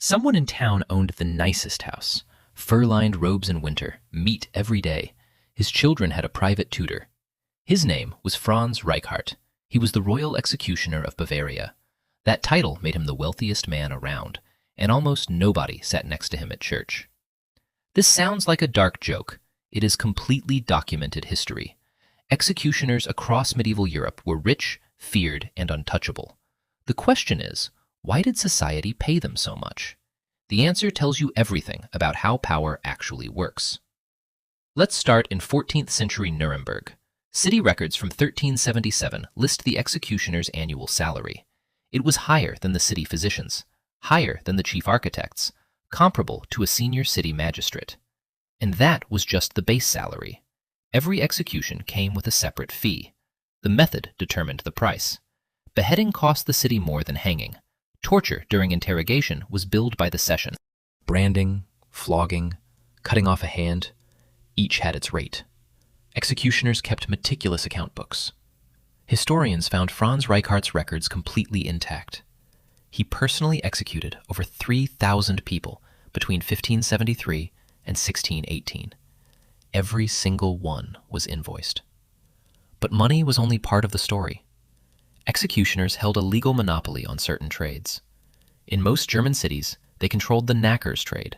Someone in town owned the nicest house. Fur-lined robes in winter, meat every day. His children had a private tutor. His name was Franz Reichhart. He was the royal executioner of Bavaria. That title made him the wealthiest man around, and almost nobody sat next to him at church. This sounds like a dark joke. It is completely documented history. Executioners across medieval Europe were rich, feared, and untouchable. The question is, why did society pay them so much? The answer tells you everything about how power actually works. Let's start in 14th century Nuremberg. City records from 1377 list the executioner's annual salary. It was higher than the city physician's, higher than the chief architect's, comparable to a senior city magistrate. And that was just the base salary. Every execution came with a separate fee. The method determined the price. Beheading cost the city more than hanging. Torture during interrogation was billed by the session. Branding, flogging, cutting off a hand, each had its rate. Executioners kept meticulous account books. Historians found Franz Reichhart's records completely intact. He personally executed over 3,000 people between 1573 and 1618. Every single one was invoiced. But money was only part of the story. Executioners held a legal monopoly on certain trades. In most German cities, they controlled the knackers trade.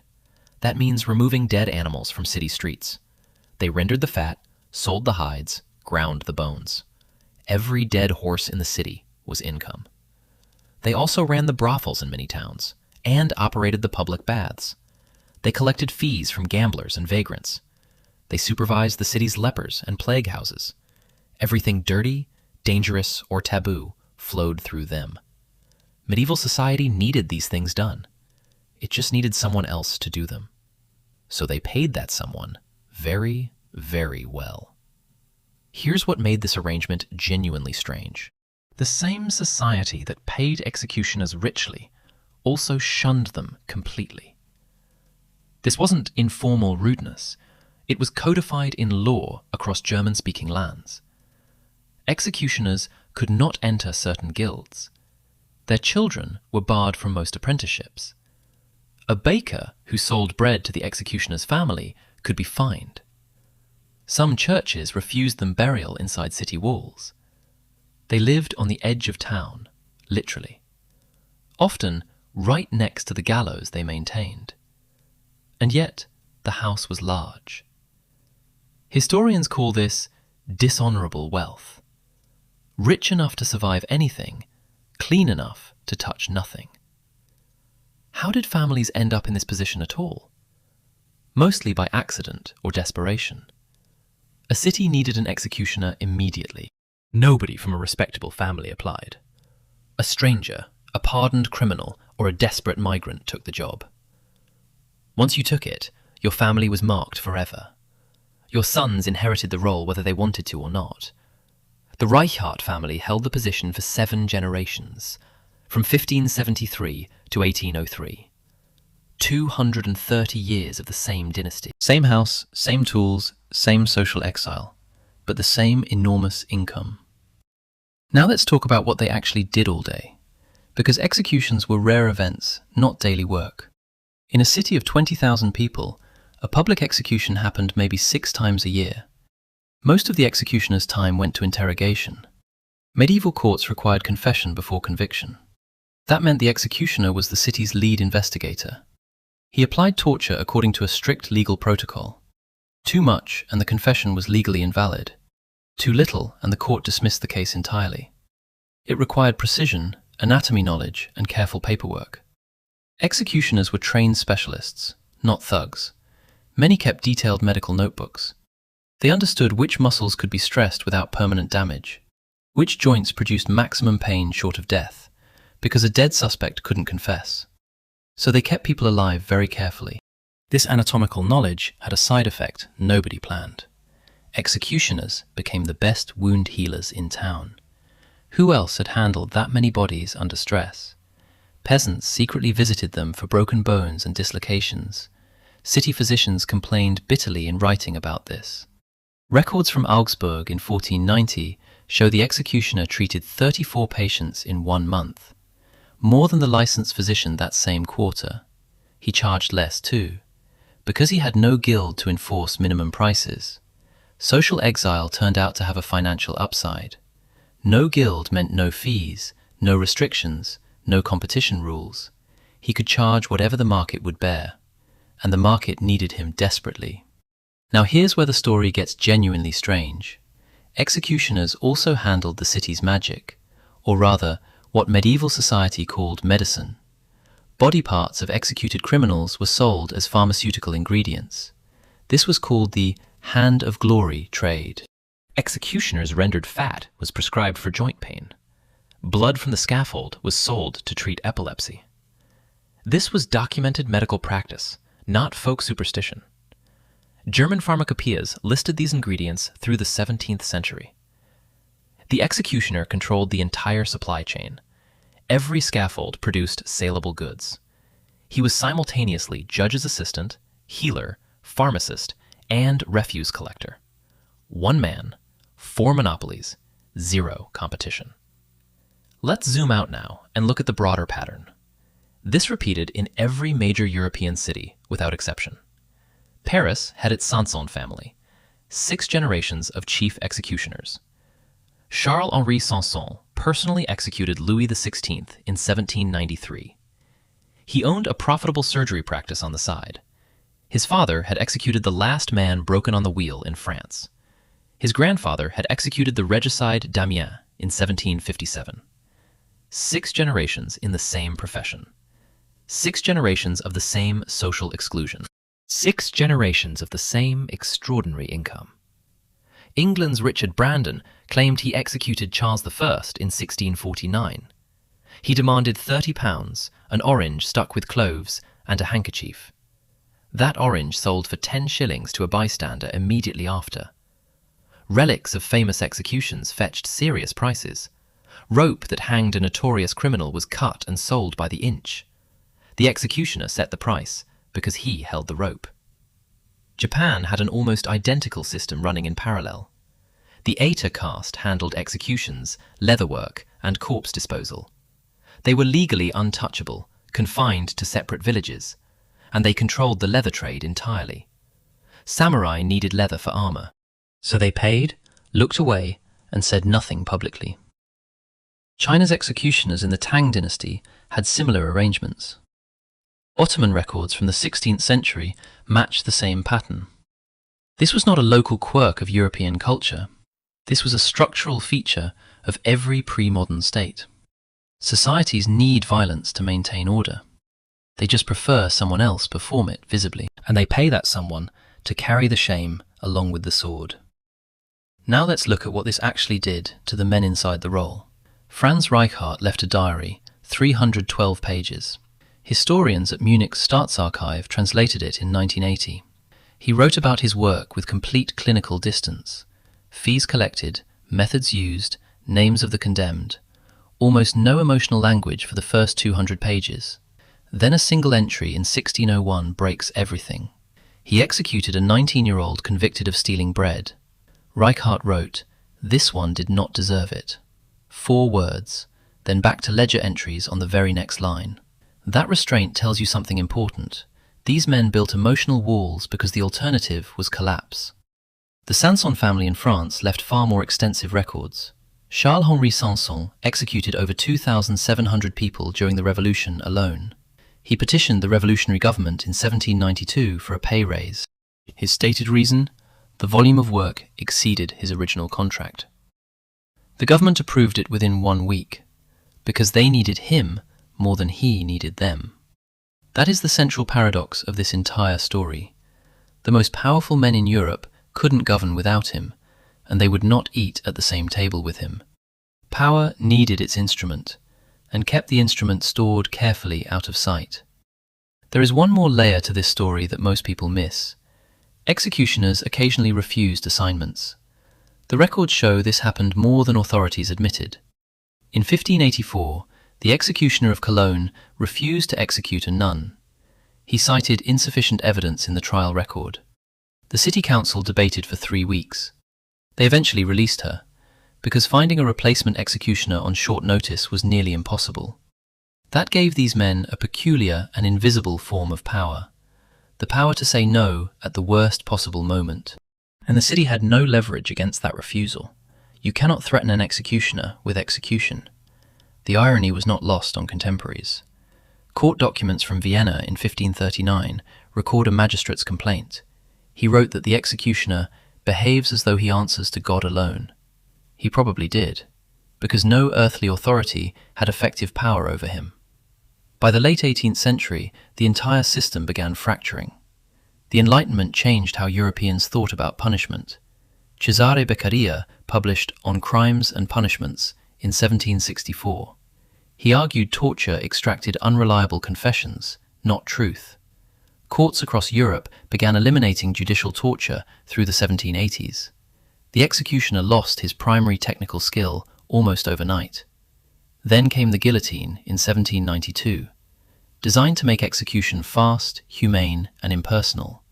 That means removing dead animals from city streets. They rendered the fat, sold the hides, ground the bones. Every dead horse in the city was income. They also ran the brothels in many towns and operated the public baths. They collected fees from gamblers and vagrants. They supervised the city's lepers and plague houses. Everything dirty, dangerous, or taboo flowed through them. Medieval society needed these things done. It just needed someone else to do them. So they paid that someone very, very well. Here's what made this arrangement genuinely strange. The same society that paid executioners richly also shunned them completely. This wasn't informal rudeness. It was codified in law across German-speaking lands. Executioners could not enter certain guilds. Their children were barred from most apprenticeships. A baker who sold bread to the executioner's family could be fined. Some churches refused them burial inside city walls. They lived on the edge of town, literally. Often right next to the gallows they maintained. And yet, the house was large. Historians call this dishonorable wealth. Rich enough to survive anything, clean enough to touch nothing. How did families end up in this position at all? Mostly by accident or desperation. A city needed an executioner immediately. Nobody from a respectable family applied. A stranger, a pardoned criminal, or a desperate migrant took the job. Once you took it, your family was marked forever. Your sons inherited the role whether they wanted to or not. The Reichhart family held the position for 7 generations, from 1573 to 1803. 230 years of the same dynasty. Same house, same tools, same social exile, but the same enormous income. Now let's talk about what they actually did all day, because executions were rare events, not daily work. In a city of 20,000 people, a public execution happened maybe 6 times a year. Most of the executioner's time went to interrogation. Medieval courts required confession before conviction. That meant the executioner was the city's lead investigator. He applied torture according to a strict legal protocol. Too much, and the confession was legally invalid. Too little, and the court dismissed the case entirely. It required precision, anatomy knowledge, and careful paperwork. Executioners were trained specialists, not thugs. Many kept detailed medical notebooks. They understood which muscles could be stressed without permanent damage, which joints produced maximum pain short of death, because a dead suspect couldn't confess. So they kept people alive very carefully. This anatomical knowledge had a side effect nobody planned. Executioners became the best wound healers in town. Who else had handled that many bodies under stress? Peasants secretly visited them for broken bones and dislocations. City physicians complained bitterly in writing about this. Records from Augsburg in 1490 show the executioner treated 34 patients in 1 month, more than the licensed physician that same quarter. he charged less too, because he had no guild to enforce minimum prices. Social exile turned out to have a financial upside. No guild meant no fees, no restrictions, no competition rules. He could charge whatever the market would bear, and the market needed him desperately. Now here's where the story gets genuinely strange. Executioners also handled the city's magic, or rather, what medieval society called medicine. Body parts of executed criminals were sold as pharmaceutical ingredients. This was called the hand of glory trade. Executioners rendered fat was prescribed for joint pain. Blood from the scaffold was sold to treat epilepsy. This was documented medical practice, not folk superstition. German pharmacopoeias listed these ingredients through the 17th century. The executioner controlled the entire supply chain. Every scaffold produced saleable goods. He was simultaneously judge's assistant, healer, pharmacist, and refuse collector. One man, 4 monopolies, 0 competition. Let's zoom out now and look at the broader pattern. This repeated in every major European city, without exception. Paris had its Sanson family, 6 generations of chief executioners. Charles-Henri Sanson personally executed Louis XVI in 1793. He owned a profitable surgery practice on the side. His father had executed the last man broken on the wheel in France. His grandfather had executed the regicide Damien in 1757. 6 generations in the same profession. 6 generations of the same social exclusion. 6 generations of the same extraordinary income. England's Richard Brandon claimed he executed Charles I in 1649. He demanded £30, an orange stuck with cloves, and a handkerchief. That orange sold for 10 shillings to a bystander immediately after. Relics of famous executions fetched serious prices. Rope that hanged a notorious criminal was cut and sold by the inch. The executioner set the price because he held the rope. Japan had an almost identical system running in parallel. The Aita caste handled executions, leatherwork, and corpse disposal. They were legally untouchable, confined to separate villages, and they controlled the leather trade entirely. Samurai needed leather for armor, so they paid, looked away, and said nothing publicly. China's executioners in the Tang dynasty had similar arrangements. Ottoman records from the 16th century matched the same pattern. This was not a local quirk of European culture. This was a structural feature of every pre-modern state. Societies need violence to maintain order. They just prefer someone else perform it visibly, and they pay that someone to carry the shame along with the sword. Now let's look at what this actually did to the men inside the role. Franz Reichhart left a diary, 312 pages. Historians at Munich's Staatsarchive translated it in 1980. He wrote about his work with complete clinical distance. Fees collected, methods used, names of the condemned. Almost no emotional language for the first 200 pages. Then a single entry in 1601 breaks everything. He executed a 19-year-old convicted of stealing bread. Reichhart wrote, "This one did not deserve it." 4 words, then back to ledger entries on the very next line. That restraint tells you something important. These men built emotional walls because the alternative was collapse. The Sanson family in France left far more extensive records. Charles-Henri Sanson executed over 2,700 people during the Revolution alone. He petitioned the revolutionary government in 1792 for a pay raise. His stated reason? The volume of work exceeded his original contract. The government approved it within 1 week, because they needed him more than he needed them. That is the central paradox of this entire story. The most powerful men in Europe couldn't govern without him, and they would not eat at the same table with him. Power needed its instrument, and kept the instrument stored carefully out of sight. There is one more layer to this story that most people miss. Executioners occasionally refused assignments. The records show this happened more than authorities admitted. In 1584, the executioner of Cologne refused to execute a nun. He cited insufficient evidence in the trial record. The city council debated for 3 weeks. They eventually released her, because finding a replacement executioner on short notice was nearly impossible. That gave these men a peculiar and invisible form of power, the power to say no at the worst possible moment. And the city had no leverage against that refusal. You cannot threaten an executioner with execution. The irony was not lost on contemporaries. Court documents from Vienna in 1539 record a magistrate's complaint. He wrote that the executioner behaves as though he answers to God alone. He probably did, because no earthly authority had effective power over him. By the late 18th century, the entire system began fracturing. The Enlightenment changed how Europeans thought about punishment. Cesare Beccaria published On Crimes and Punishments in 1764. He argued torture extracted unreliable confessions, not truth. Courts across Europe began eliminating judicial torture through the 1780s. The executioner lost his primary technical skill almost overnight. Then came the guillotine in 1792, designed to make execution fast, humane, and impersonal.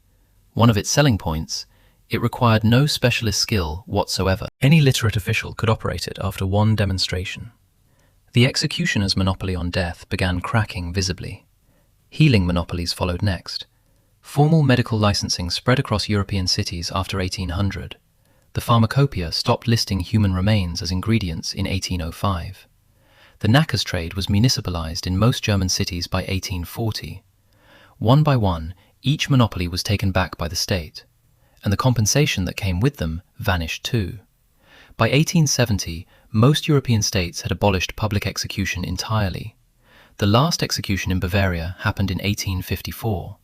One of its selling points, it required no specialist skill whatsoever. Any literate official could operate it after one demonstration. The executioner's monopoly on death began cracking visibly. Healing monopolies followed next. Formal medical licensing spread across European cities after 1800. The pharmacopoeia stopped listing human remains as ingredients in 1805. The knackers trade was municipalized in most German cities by 1840. One by one, each monopoly was taken back by the state, and the compensation that came with them vanished too. By 1870, most European states had abolished public execution entirely. The last execution in Bavaria happened in 1854.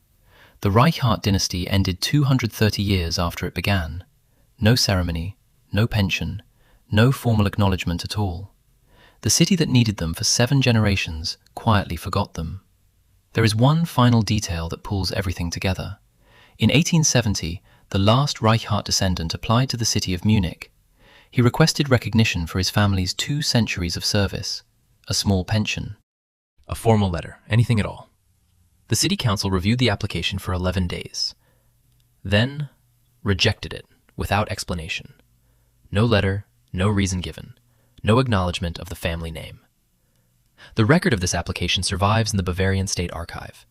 The Reichhart dynasty ended 230 years after it began. No ceremony, no pension, no formal acknowledgement at all. The city that needed them for 7 generations quietly forgot them. There is one final detail that pulls everything together. In 1870, the last Reichhart descendant applied to the city of Munich. He requested recognition for his family's 2 centuries of service, a small pension. A formal letter, anything at all. The city council reviewed the application for 11 days, then rejected it without explanation. No letter, no reason given, no acknowledgement of the family name. The record of this application survives in the Bavarian State Archive.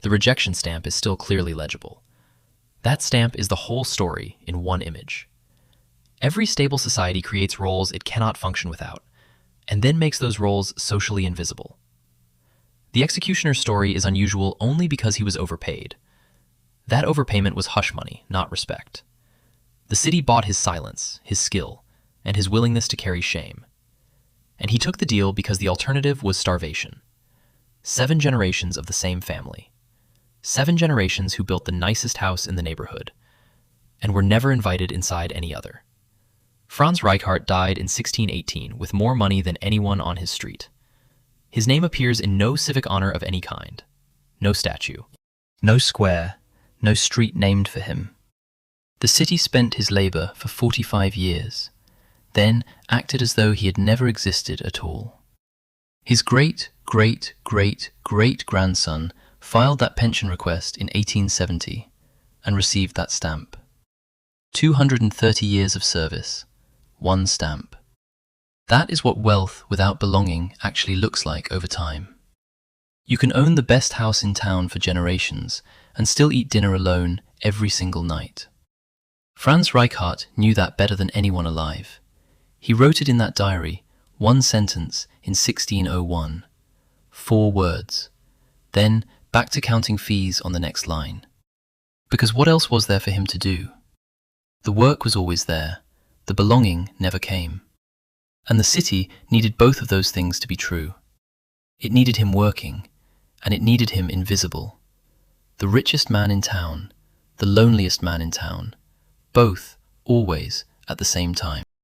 The rejection stamp is still clearly legible. That stamp is the whole story in one image. Every stable society creates roles it cannot function without, and then makes those roles socially invisible. The executioner's story is unusual only because he was overpaid. That overpayment was hush money, not respect. The city bought his silence, his skill, and his willingness to carry shame. And he took the deal because the alternative was starvation. 7 generations of the same family. 7 generations who built the nicest house in the neighborhood, and were never invited inside any other. Franz Reichhart died in 1618 with more money than anyone on his street. His name appears in no civic honor of any kind. No statue. No square, no street named for him. The city spent his labor for 45 years, then acted as though he had never existed at all. His great-great-great-great-grandson filed that pension request in 1870 and received that stamp. 230 years of service, 1 stamp. That is what wealth without belonging actually looks like over time. You can own the best house in town for generations and still eat dinner alone every single night. Franz Reichhart knew that better than anyone alive. He wrote it in that diary, 1 sentence in 1601, 4 words, then back to counting fees on the next line. Because what else was there for him to do? The work was always there, the belonging never came. And the city needed both of those things to be true. It needed him working, and it needed him invisible. The richest man in town, the loneliest man in town, both, always, at the same time.